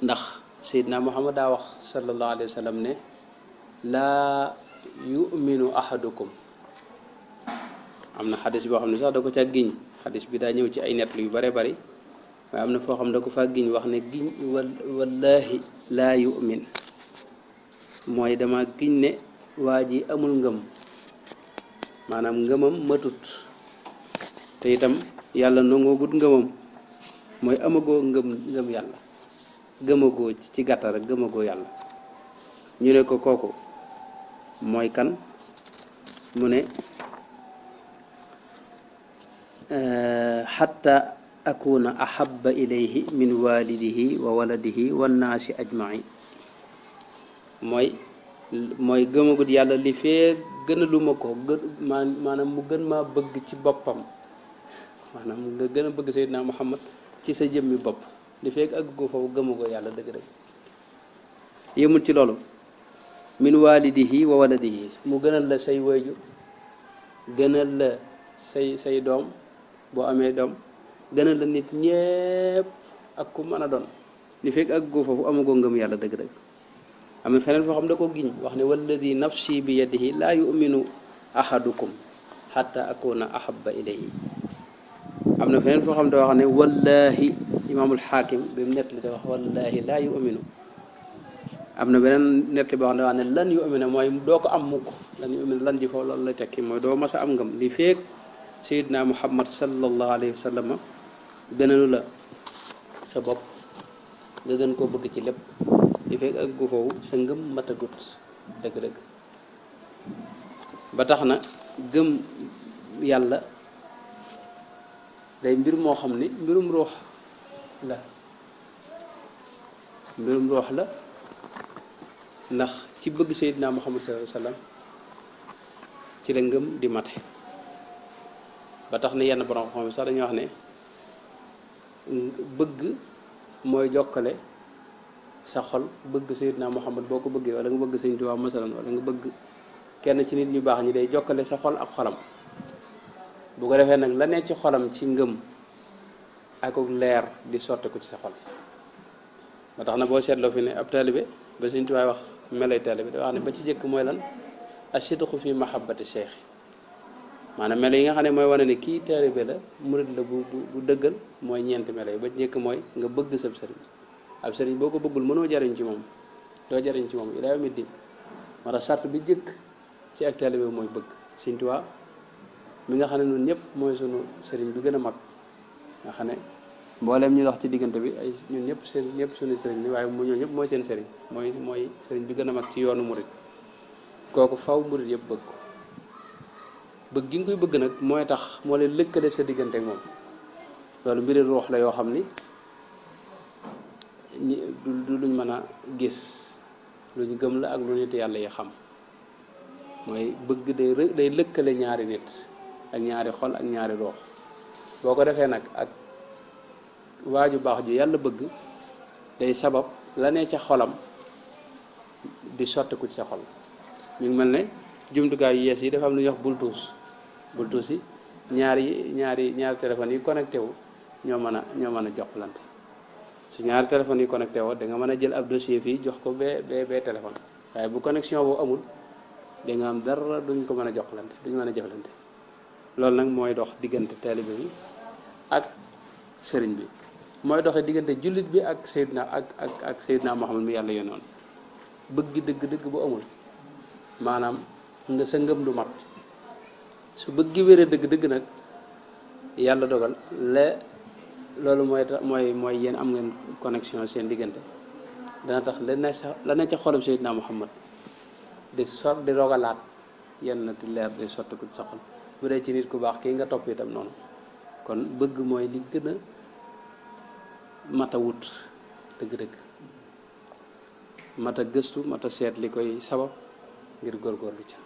ndax Seydina Muhammad daa wax sallallahu alayhi wa sallam ne laa yuminu ahadukum am na xadis boo xam ne sax da ko ca giñ xadis bi daa ñëw ci ay nett yu bare bari waaye am na foo xam da ko faa giñ wax ne giñ wallahi laa yumin mooy dama giñ ne waa ji amul ngëm maanaam ngëmam matut te itam yàlla nangoogut ngëmam mooy amagoo ngëm yàlla gëmagoo ci gàttal rek gëmagoo yàlla ñu ne ko kooku mooy kan mu ne xatta akuna ahabba ilayhi min walidihi wa waladihi wannaasi ajmain mooy gëmagut yàlla li fee gën a luma ko maanaam mu gën maa bëgg ci boppam maanaam nga gën a bëgg Seydina Muhammad ci sa jëmmi bopp li fee ak go foofu gëmagoo yàlla dëgg-dëgg yëmul ci loolu min walidihi wa waladihi mu gënal la say wayjur gënal la say doom boo amee doom gënal la nit ñépp ak ku mën a doon li fekk ak goo foofu amagoo ngëm yàlla dëgg-dëgg am na feneen foo xam da ko giñ wax ne walladi nafsi bi yadihi laa yuminu ahadukum xatta akuna ahabba ilayhi am na feneen foo xam da wax ne wallahi imaamul xaakim bi mu nett li da wax wallahi laa yuminu am na beneen nett boo xam ne wax ne lan yumina mooy doo ko am mukk lan yumina lan ji foofu loolu lay tekki mooy doo mas a am ngëm li fekk Seydina Muhammad sallallahu alayhi wa sallam gënalu la sa bopp nga gën koo bëgg ci lépp li fekk ak gu foofu sa ngëm matagut dëgg-dëgg ba tax na gëm yàlla day mbir moo xam ni mbirum ruux la ndax ci bëgg Seydina Muhammad sallallahu alayhi wa sallam ci la ngëm di mate ba tax na yenn borom xam sax dañuy wax ne bëgg mooy jokkale sa xol bëgg Seydina Muhammad boo ko bëggee wala nga bëgg Sëñ Tuubaa masalan wala nga bëgg kenn ci nit ñu baax ñi day jokkale sa xol ak xolam bu ko defee nag la ne ci xolam ci ngëm ak leer di sotte ko ci sa xol ba tax na boo seetloo fi ne ab taalibe ba Sëñ Tuubaa wax melay taalibe da wax ne ba ci jëkk mooy lan asidqu fi mahabbati cheikh maanaam melo yi nga xam ne mooy wane ne kii taalibe la murid la bu dëggal mooy ñeenti melo yi ba ci njëkk mooy nga bëgg sab sëriñ ab sëriñ boo ko bëggul mënoo jariñ ci moom doo jariñ ci moom ilaa yawmi diin moo tax sart bi jëkk ci ak taalibe mooy bëgg Sëñ Tuubaa mi nga xam ne ñun ñëpp mooy sunu sëriñ bi gën a mag nga xam ne mbooleem ñu dox ci diggante bi ay ñun ñëpp suñu sëriñ bi waaye mu ñoo ñëpp mooy seen sëriñ mooy sëriñ bi gën a mag ci yoonu murid kooku faw murid yëpp bëgg ko bëgg gi nga koy bëgg nag mooy tax moo leen lëkkale sa diggante ak moom loolu mbiri ruux la yoo xam ni du luñ mën a gis luñ gëm la ak lu nit yàlla yi xam mooy bëgg day lëkkale ñaari nit ak ñaari xol ak ñaari ruux boo ko defee nag ak waaju baax ju yàlla bëgg day sabab la ne ca xolam di sottiku ci sa xol mi ngi mel ne jumtukaay yu yees yi dafa am lu ñuy wax Bluetooth yi ñaari téléphone yi connecté wu ñoo mën a jokkalante su ñaari téléphone yi connecté woo da nga mën a jël ab dossier fii jox ko bee téléphone waaye bu connexion boobu amul da nga am dara duñ ko mën a jokkalante duñ mën a jëflante loolu nag mooy dox diggante taalibe bi ak sëriñ bi mooy doxee diggante jullit bi ak Seydina Muhammad mi yàlla yónnoon bëgg dëgg bu amul maanaam nga sa ngëm du mat su bëgg wéree dëgg nag yàlla dogal loolu mooy yéen am ngeen connexion seen diggante dana tax la ne ca xolum Seydina Muhammad di rogalaat yenn ti leer di sotti ko sa xol bu dee ci nit ku baax kii nga topp itam noonu kon bëgg mooy li gën a mat a wut dëgg-dëgg mat a gëstu mat a seet li koy sabab ngir góorgóorlu ca